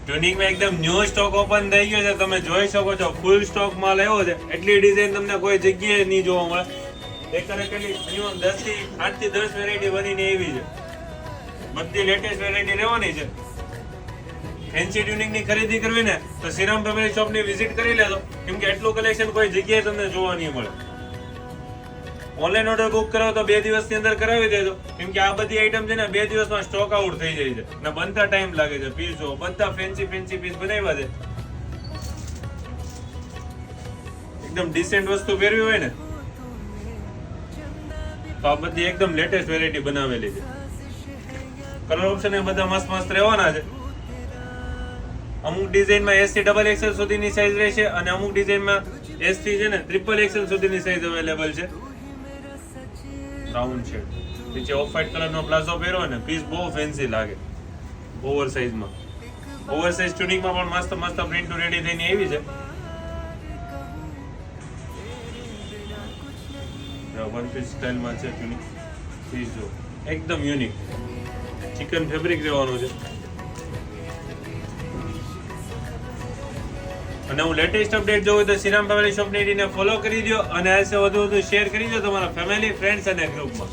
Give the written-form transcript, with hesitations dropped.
ટ્યુનિંગમાં એકદમ new stock open થઈ ગયો છે. તમે જોઈ શકો છો ફૂલ સ્ટોક માલ આવ્યો છે. એટલી ડિઝાઇન તમને કોઈ જગ્યાએ નહીં જોવા મળે. એકરે કેટલી મિનિમમ 8 થી 10 વેરાયટી બનીને આવી છે. બધી લેટેસ્ટ વેરાયટી રહેવાની છે. ફેન્સી ટ્યુનિંગ ની ખરીદી કરવી ને તો શ્રીરામ ફેમિલી શોપ ની વિઝિટ કરી લેજો, કેમ કે એટલું કલેક્શન કોઈ જગ્યાએ તમને જોવા નહીં મળે. ઓનલાઈન ઓર્ડર બુક કરાવો તો 2 દિવસની અંદર કરાવી દેજો, કેમ કે આ બધી આઈટમ છે ને 2 દિવસમાં સ્ટોક આઉટ થઈ જાય છે ને બનતા ટાઈમ લાગે છે. પીસ જો બધા ફેન્સી પીસ બનાવ્યા છે. એકદમ ડિસેન્ટ વસ્તુ પહેરવી હોય ને તો આ બધી એકદમ લેટેસ્ટ વેરાયટી બનાવેલી છે. કલર ઓપ્શન એ બધા મસ્ત રહેવાના છે. અમુક ડિઝાઇનમાં S થી XXL સુધીની સાઈઝ રહેશે અને અમુક ડિઝાઇનમાં S થી છે ને XXL સુધીની સાઈઝ અવેલેબલ છે. બ્રાઉન શેડ નીચે ઓફ વ્હાઇટ કલરનો પ્લાઝો પહેરો ને પીસ બહુ ફેન્સી લાગે. ઓવર સાઈઝમાં ટ્યુનિંગમાં પણ મસ્ત પ્રિન્ટ રેડી થઈને આવી છે. વન પીસ સ્ટાઇલમાં છે ટ્યુનિંગ. પીસ જો એકદમ યુનિક ચિકન ફેબ્રિક રહેવાનું છે. અને હું લેટેસ્ટ અપડેટ જોઉં તો શ્રીરામ ફેમિલી શોપ ને ફોલો કરી દો અને આ વધુ શેર કરી દો તમારા ફેમિલી ફ્રેન્ડ્સ અને ગ્રુપમાં.